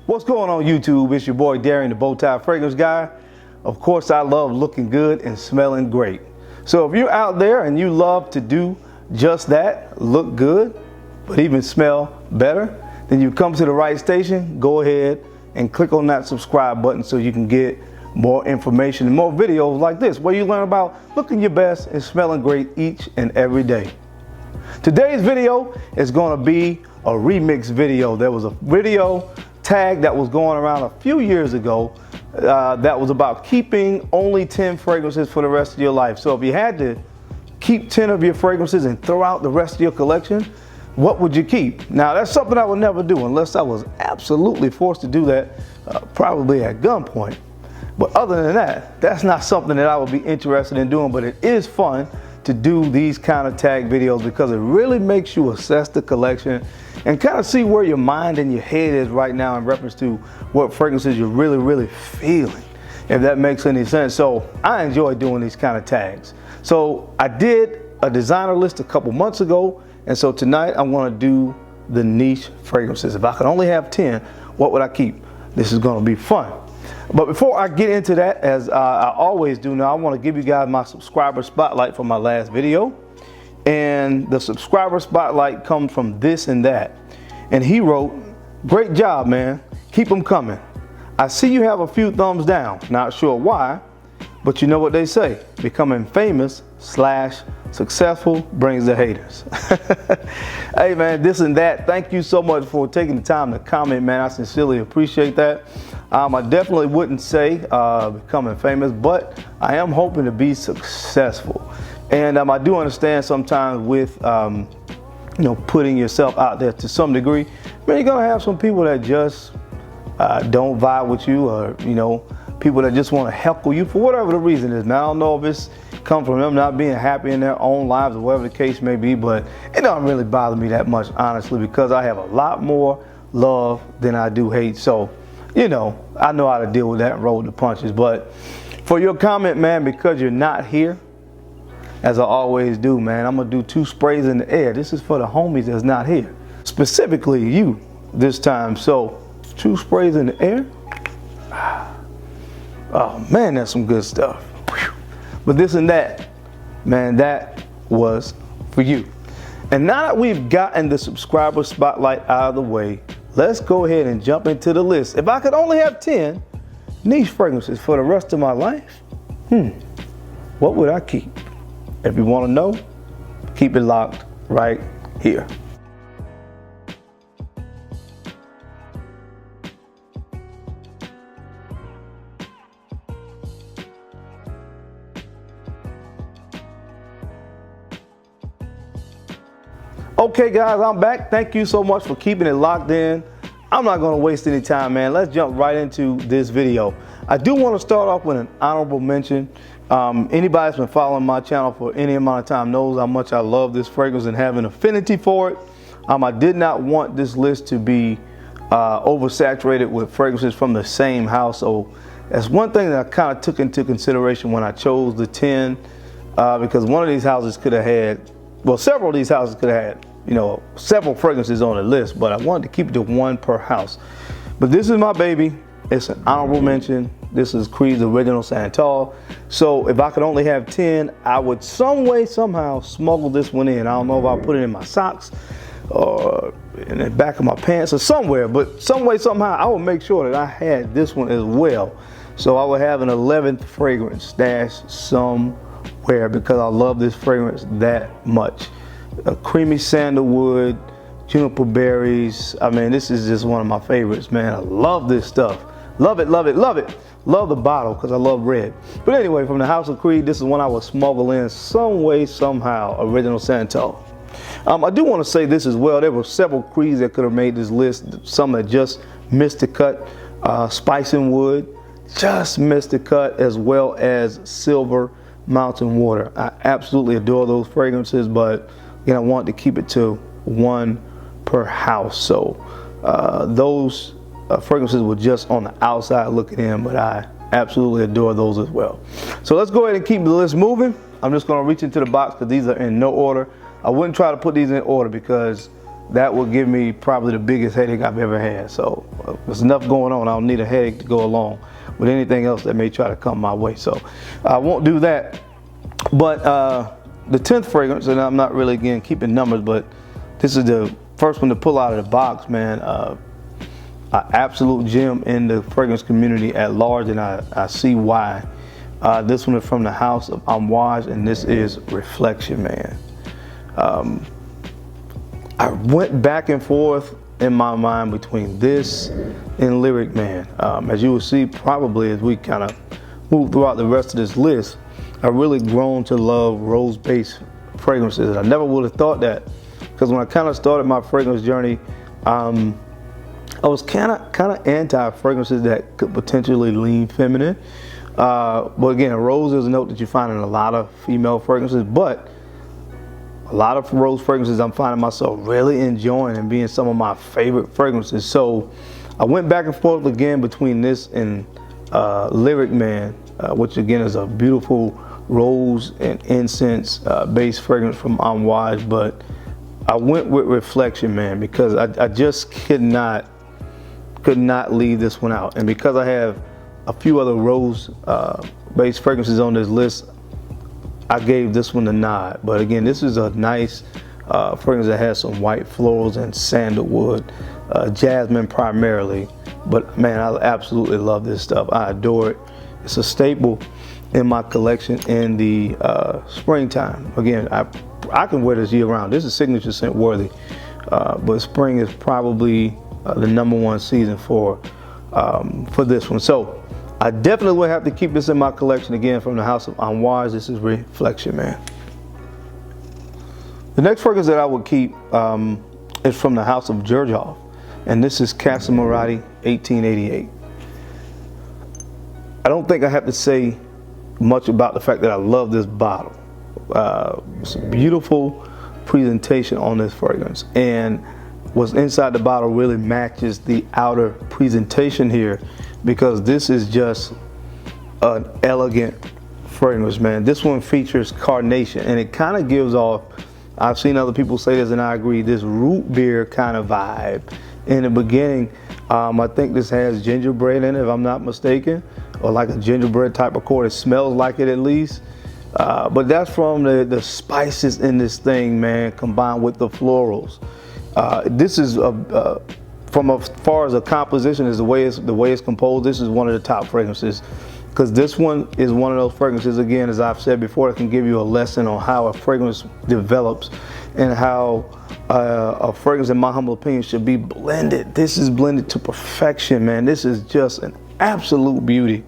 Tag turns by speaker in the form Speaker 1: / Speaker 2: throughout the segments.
Speaker 1: What's going on YouTube? It's your boy Darian, the Bowtie Fragrance Guy. Of course, I love looking good and smelling great. So if you're out there and you love to do just that, look good, but even smell better, then you come to the right station. Go ahead and click on that subscribe button so you can get more information and more videos like this, where you learn about looking your best and smelling great each and every day. Today's video is going to be a remix video. There was a video tag that was going around a few years ago that was about keeping only 10 fragrances for the rest of your life. So if you had to keep 10 of your fragrances and throw out the rest of your collection, what would you keep? Now that's something I would never do unless I was absolutely forced to do that, probably at gunpoint. But other than that, that's not something that I would be interested in doing, but it is fun to do these kind of tag videos because it really makes you assess the collection and kind of see where your mind and your head is right now in reference to what fragrances you're really feeling, if that makes any sense. So I enjoy doing these kind of tags. So I did a designer list a couple months ago, and so tonight I want to do the niche fragrances. If I could only have 10, what would I keep? This is going to be fun. But before I get into that, as I always do now, I want to give you guys my subscriber spotlight from my last video. And the subscriber spotlight comes from This and That. And he wrote, "Great job, man. Keep them coming. I see you have a few thumbs down. Not sure why, but you know what they say. Becoming famous / successful brings the haters." Hey man, This and That, thank you so much for taking the time to comment, man. I sincerely appreciate that. I definitely wouldn't say becoming famous, but I am hoping to be successful. And I do understand sometimes with putting yourself out there to some degree, man, you're gonna have some people that just don't vibe with you, or people that just want to heckle you for whatever the reason is. Now I don't know if it's come from them not being happy in their own lives or whatever the case may be, but it don't really bother me that much, honestly, because I have a lot more love than I do hate. So I know how to deal with that and roll the punches. But for your comment, man, because you're not here, as I always do, man, I'm gonna do 2 sprays in the air. This is for the homies that's not here, specifically you this time. So 2 sprays in the air. Oh man, that's some good stuff. But This and That, man, that was for you. And now that we've gotten the subscriber spotlight out of the way, let's go ahead and jump into the list. If I could only have 10 niche fragrances for the rest of my life, what would I keep? If you want to know, keep it locked right here. Okay guys, I'm back. Thank you so much for keeping it locked in. I'm not gonna waste any time, man. Let's jump right into this video. I do want to start off with an honorable mention. Anybody that's been following my channel for any amount of time knows how much I love this fragrance and have an affinity for it. I did not want this list to be oversaturated with fragrances from the same house. So that's one thing that I kind of took into consideration when I chose the 10, because one of these houses could have had, well, several of these houses could have had, several fragrances on the list, but I wanted to keep it to 1 per house. But this is my baby. It's an honorable mention. This is Creed's Original Santal. So if I could only have 10, I would some way, somehow smuggle this one in. I don't know if I'll put it in my socks or in the back of my pants or somewhere, but some way, somehow, I would make sure that I had this one as well. So I would have an 11th fragrance stashed somewhere because I love this fragrance that much. A creamy sandalwood, juniper berries. I mean, this is just one of my favorites, man. I love this stuff. Love it, love it, love it. Love the bottle because I love red. But anyway, from the House of Creed, this is one I would smuggle in some way, somehow, Original Santal. I do want to say this as well. There were several Creeds that could have made this list. Some that just missed the cut. Spice and Wood just missed the cut, as well as Silver Mountain Water. I absolutely adore those fragrances, but I wanted to keep it to 1 per house. So those fragrances were just on the outside looking in, but I absolutely adore those as well. So let's go ahead and keep the list moving. I'm just going to reach into the box because these are in no order. I wouldn't try to put these in order because that would give me probably the biggest headache I've ever had. So there's enough going on. I don't need a headache to go along with anything else that may try to come my way. So I won't do that. But the 10th fragrance, and I'm not really, again, keeping numbers, but this is the first one to pull out of the box, man. An absolute gem in the fragrance community at large, and I see why. This one is from the house of Bondage, and this is Reflection, man. I went back and forth in my mind between this and Lyric Man. As you will see, probably as we kind of move throughout the rest of this list, I've really grown to love rose-based fragrances. I never would have thought that, because when I kind of started my fragrance journey, I was kind of anti-fragrances that could potentially lean feminine. But again, rose is a note that you find in a lot of female fragrances, but a lot of rose fragrances I'm finding myself really enjoying and being some of my favorite fragrances. So I went back and forth again between this and Lyric Man, which again is a beautiful rose and incense based fragrance from Bondage, but I went with Reflection, man, because I just could not leave this one out. And because I have a few other rose based fragrances on this list, I gave this one a nod. But again, this is a nice fragrance that has some white florals and sandalwood, jasmine primarily. But man, I absolutely love this stuff. I adore it. It's a staple in my collection in the springtime. Again, I can wear this year round. This is signature scent worthy. But spring is probably the #1 season for this one. So I definitely will have to keep this in my collection again from the house of Bondage. This is Reflection, man. The next fragrance that I would keep is from the house of Xerjoff, and this is Casa Marathi 1888. I don't think I have to say much about the fact that I love this bottle. It's a beautiful presentation on this fragrance, and what's inside the bottle really matches the outer presentation here, because this is just an elegant fragrance, man. This one features carnation, and it kind of gives off, I've seen other people say this and I agree, this root beer kind of vibe in the beginning. I think this has gingerbread in it, if I'm not mistaken, or like a gingerbread type of cord. It smells like it at least. But that's from the spices in this thing, man, combined with the florals. This is from as far as a composition as the way it's composed. This is one of the top fragrances, because this one is one of those fragrances, again, as I've said before, that can give you a lesson on how a fragrance develops and how a fragrance, in my humble opinion, should be blended. This is blended to perfection, man. This is just an absolute beauty.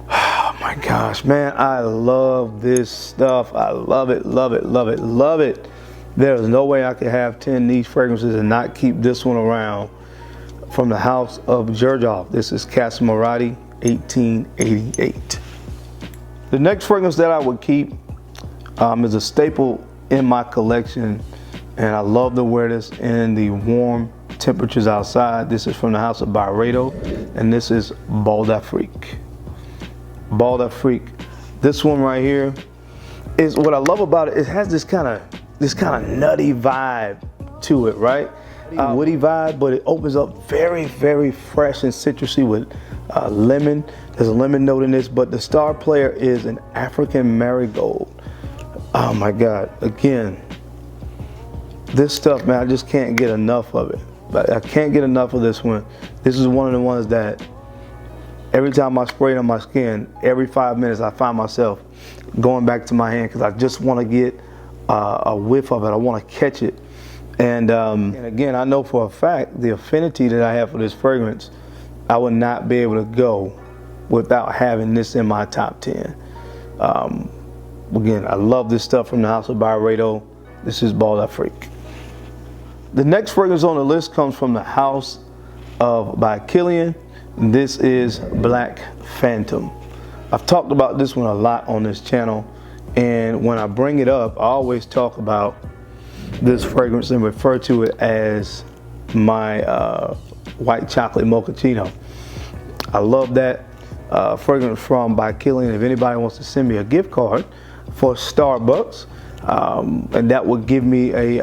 Speaker 1: Oh my gosh, man, I love this stuff. I love it, love it, love it, love it. There's no way I could have 10 niche fragrances and not keep this one around from the house of Xerjoff. This is Casa Marathi 1888. The next fragrance that I would keep is a staple in my collection, and I love to wear this in the warm temperatures outside. This is from the house of Rado, and this is Bondage. Bondage. This one right here is what I love about it. It has this kind of nutty vibe to it, right? Woody vibe, but it opens up very, very fresh and citrusy with lemon. There's a lemon note in this, but the star player is an African marigold. Oh my God, again, this stuff, man, I just can't get enough of it. But I can't get enough of this one. This is one of the ones that every time I spray it on my skin, every 5 minutes I find myself going back to my hand, because I just want to get a whiff of it. I want to catch it. And again, I know for a fact the affinity that I have for this fragrance, I would not be able to go without having this in my top 10. Again, I love this stuff from the house of Rado. This is Bondage. The next fragrance on the list comes from the house of Killian. This is Black Phantom. I've talked about this one a lot on this channel, and when I bring it up, I always talk about this fragrance and refer to it as my white chocolate mochaccino. I love that fragrance from Killian. If anybody wants to send me a gift card for Starbucks, And that would give me an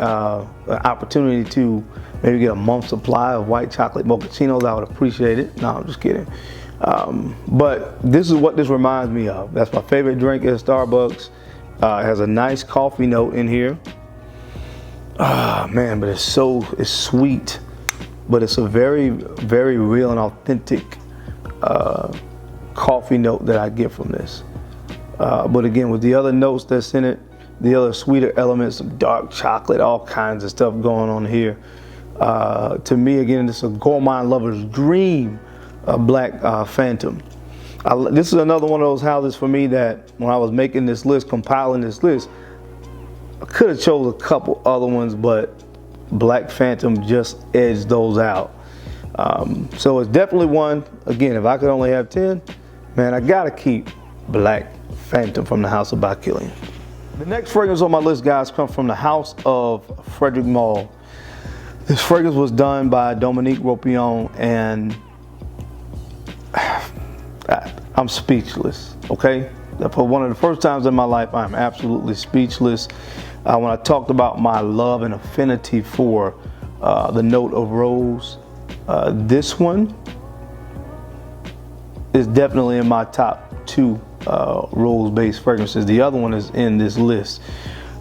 Speaker 1: opportunity to maybe get a month's supply of white chocolate mochachinos. I would appreciate it. No, I'm just kidding. But this is what this reminds me of. That's my favorite drink at Starbucks. It has a nice coffee note in here. Man, but it's sweet, but it's a very, very real and authentic coffee note that I get from this. But again, with the other notes that's in it, the other sweeter elements of dark chocolate, all kinds of stuff going on here. To me, again, this is a gourmand lover's dream, a Black Phantom. This is another one of those houses for me that when I was making this list, compiling this list, I could have chose a couple other ones, but Black Phantom just edged those out. So it's definitely one. Again, if I could only have 10, man, I gotta keep Black Phantom from the house of by Killian. The next fragrance on my list, guys, comes from the house of Frederic Malle. This fragrance was done by Dominique Ropion, and I'm speechless, okay? For one of the first times in my life, I'm absolutely speechless. When I talked about my love and affinity for the note of rose, this one is definitely in my top 2 rose-based fragrances. The other one is in this list.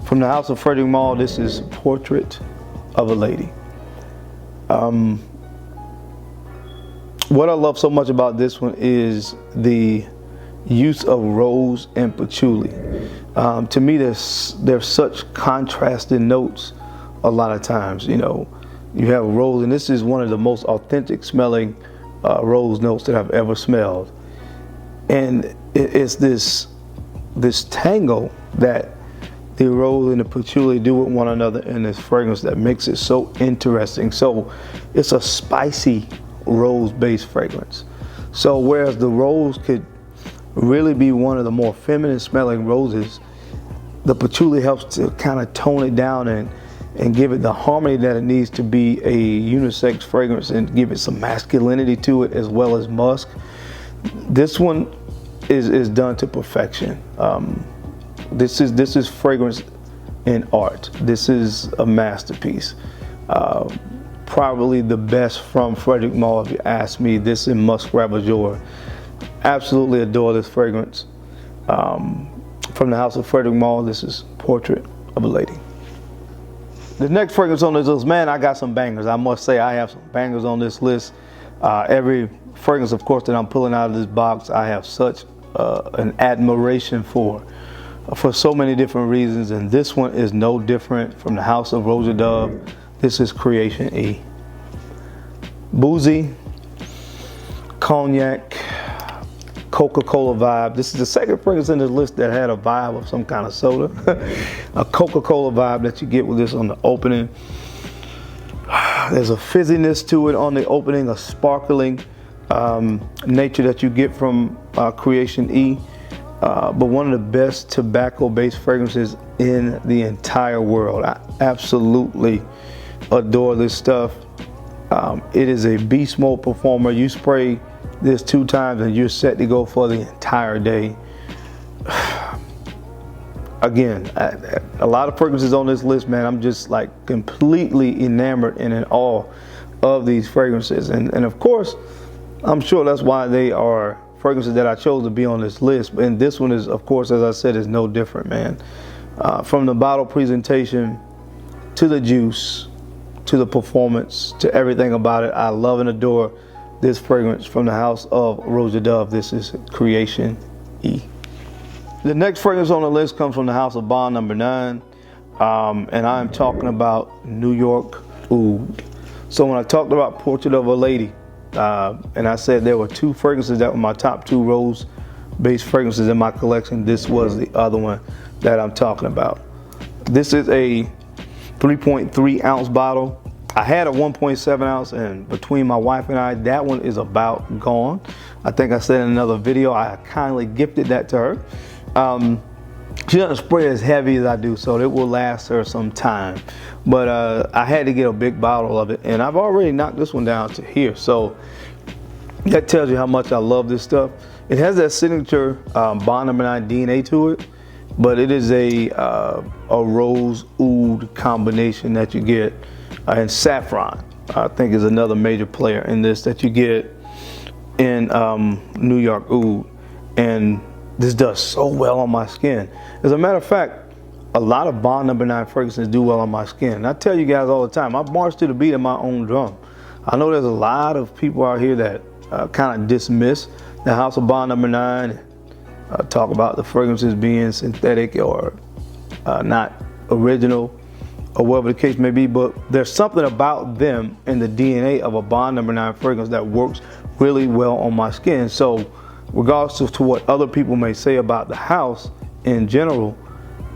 Speaker 1: From the house of Frederic Malle, this is Portrait of a Lady. What I love so much about this one is the use of rose and patchouli. To me, there's such contrasting notes a lot of times. You know, you have rose, and this is one of the most authentic smelling rose notes that I've ever smelled. And it's this tango that the rose and the patchouli do with one another in this fragrance that makes it so interesting. So it's a spicy rose-based fragrance. So whereas the rose could really be one of the more feminine smelling roses, the patchouli helps to kind of tone it down and give it the harmony that it needs to be a unisex fragrance and give it some masculinity to it as well as musk. This one is done to perfection. This is fragrance in art. This is a masterpiece. Probably the best from Frederic Malle, if you ask me. This in Musk Ravageur. Absolutely adore this fragrance. From the house of Frederic Malle, this is Portrait of a Lady. The next fragrance on this list, man, I got some bangers. I must say I have some bangers on this list. Every fragrance, of course, that I'm pulling out of this box, I have such an admiration for so many different reasons, and this one is no different. From the house of Rosa Dove, this is Creation E. Boozy, cognac, Coca-Cola vibe. This is the second fragrance in this list that had a vibe of some kind of soda. A Coca-Cola vibe that you get with this on the opening. There's a fizziness to it on the opening, a sparkling nature that you get from Creation E. But one of the best tobacco-based fragrances in the entire world. I absolutely adore this stuff. It is a beast mode performer. You spray this 2 times and you're set to go for the entire day. Again, a lot of fragrances on this list, man. I'm just like completely enamored and in awe of these fragrances. And of course, I'm sure that's why they are fragrances that I chose to be on this list. And this one is, of course, as I said, is no different, man. From the bottle presentation to the juice to the performance to everything about it, I love and adore this fragrance from the house of Rosa Dove. This is Creation E. The next fragrance on the list comes from the house of Bond number 9, and I am talking about New York Oud. So when I talked about Portrait of a Lady, and I said there were 2 fragrances that were my top 2 rose-based fragrances in my collection, this was the other one that I'm talking about. This is a 3.3 ounce bottle. I had a 1.7 ounce, and between my wife and I, that one is about gone. I think I said in another video, I kindly gifted that to her. She doesn't spray as heavy as I do, so it will last her some time. But I had to get a big bottle of it, and I've already knocked this one down to here. So that tells you how much I love this stuff. It has that signature Bond number 9 DNA to it. but it is a rose oud combination that you get, and saffron I think is another major player in this that you get in New York oud, and this does so well on my skin. As a matter of fact, a lot of Bond No. 9 fragrances do well on my skin. And I tell you guys all the time, I march to the beat of my own drum. I know there's a lot of people out here that kind of dismiss the house of Bond No. 9, talk about the fragrances being synthetic or not original or whatever the case may be, but there's something about them in the DNA of a Bond No. 9 fragrance that works really well on my skin. So regardless to what other people may say about the house in general,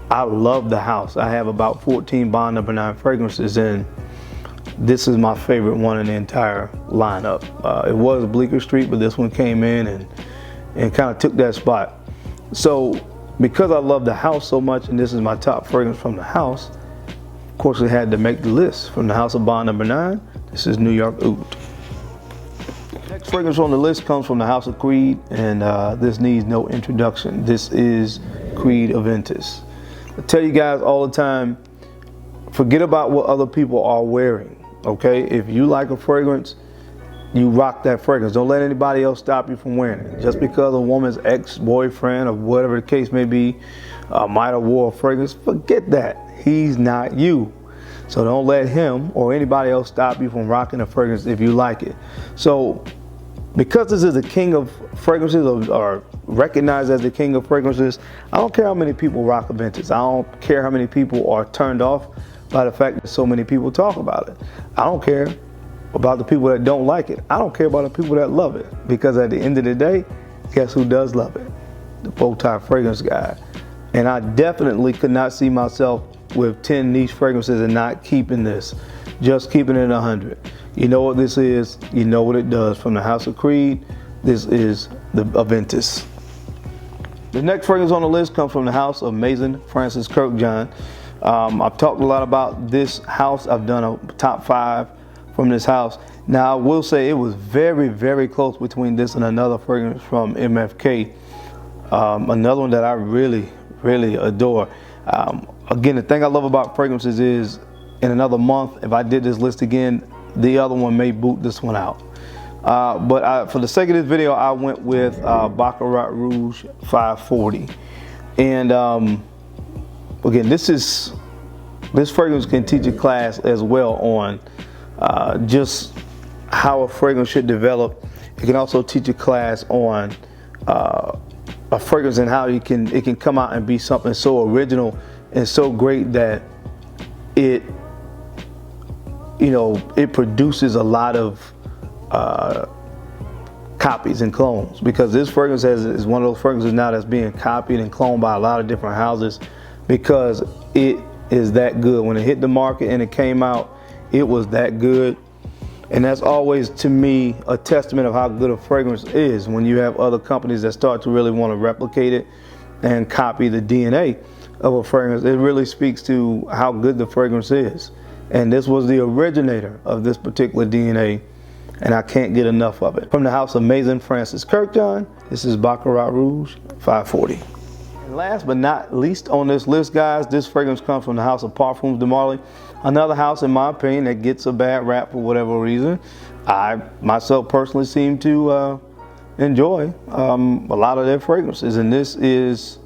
Speaker 1: I love the house. I have about 14 Bond No. 9 fragrances, and this is my favorite one in the entire lineup. It was Bleecker Street, but this one came in and kind of took that spot. So because I love the house so much, and this is my top fragrance from the house, of course it had to make the list. From the house of Bond No. 9, this is New York Oud. Next fragrance on the list comes from the house of Creed, and this needs no introduction. This is Creed Aventus. I tell you guys all the time, forget about what other people are wearing, okay? If you like a fragrance, you rock that fragrance. Don't let anybody else stop you from wearing it. Just because a woman's ex-boyfriend or whatever the case may be might have wore a fragrance, forget that. He's not you. So don't let him or anybody else stop you from rocking a fragrance if you like it. So because this is the king of fragrances, or recognized as the king of fragrances, I don't care how many people rock Aventus. I don't care how many people are turned off by the fact that so many people talk about it. I don't care about the people that don't like it. I don't care about the people that love it, because at the end of the day, guess who does love it? The bow tie fragrance guy. And I definitely could not see myself with 10 niche fragrances and not keeping this, just keeping it 100. You know what this is, you know what it does. From the house of Creed, this is the Aventus. The next fragrance on the list comes from the house of Maison Francis Kurkdjian. I've talked a lot about this house. I've done a top 5 from this house. Now I will say it was very, very close between this and another fragrance from MFK. Another one that I really, really adore. Again, the thing I love about fragrances is, in another month, if I did this list again, the other one may boot this one out. But for the sake of this video, I went with Baccarat Rouge 540. And again, this fragrance can teach a class as well on just how a fragrance should develop. It can also teach a class on a fragrance and how it can come out and be something so original and so great that it produces a lot of copies and clones, because this fragrance is one of those fragrances now that's being copied and cloned by a lot of different houses, because it is that good. When it hit the market and it came out, it was that good. And that's always, to me, a testament of how good a fragrance is, when you have other companies that start to really want to replicate it and copy the DNA of a fragrance. It really speaks to how good the fragrance is. And this was the originator of this particular DNA, and I can't get enough of it. From the house of Maison Francis Kurkdjian, this is Baccarat Rouge 540. And last but not least on this list, guys, this fragrance comes from the house of Parfums de Marly. Another house, in my opinion, that gets a bad rap for whatever reason. I myself personally seem to enjoy a lot of their fragrances, and this is,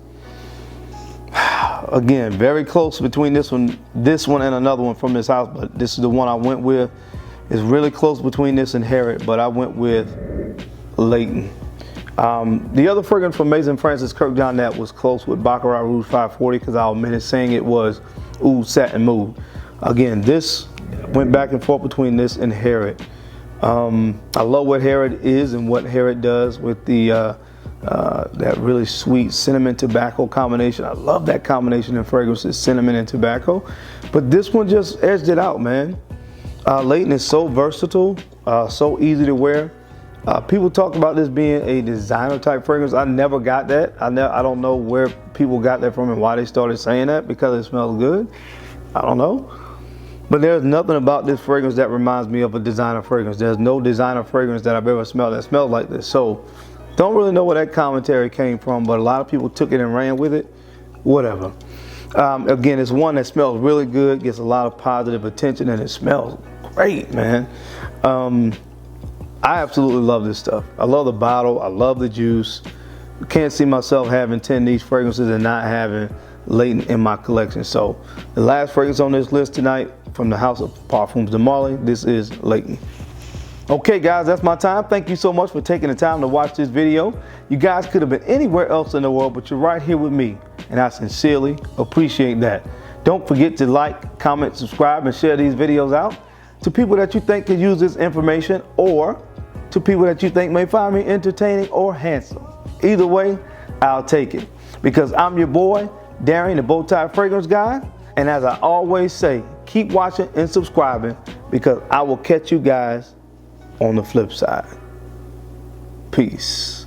Speaker 1: again, very close between this one and another one from this house, but this is the one I went with. It's really close between this and Harrod, but I went with Layton. The other fragrance from Maison Francis Kurkdjian that was close with Baccarat Rouge 540, because I omitted saying it, was Oud Satin Mood. Again, this went back and forth between this and Harrod. I love what Harrod is and what Harrod does with the that really sweet cinnamon tobacco combination. I love that combination in fragrances, cinnamon and tobacco. But this one just edged it out, man. Layton is so versatile, so easy to wear. People talk about this being a designer type fragrance. I never got that. I don't know where people got that from and why they started saying that, because it smells good. I don't know. But there's nothing about this fragrance that reminds me of a designer fragrance. There's no designer fragrance that I've ever smelled that smells like this. So don't really know where that commentary came from, but a lot of people took it and ran with it. whatever. Again, it's one that smells really good, gets a lot of positive attention, and it smells great, man. I absolutely love this stuff. I love the bottle. I love the juice. Can't see myself having 10 of these fragrances and not having Layton in my collection. So the last fragrance on this list tonight from the House of Parfums de Marly, this is Layton. Okay guys, that's my time. Thank you so much for taking the time to watch this video. You guys could have been anywhere else in the world, but you're right here with me, and I sincerely appreciate that. Don't forget to like, comment, subscribe, and share these videos out to people that you think could use this information, or to people that you think may find me entertaining or handsome. Either way, I'll take it. Because I'm your boy, Darian, the Bowtie Fragrance Guy. And as I always say, keep watching and subscribing, because I will catch you guys on the flip side. Peace.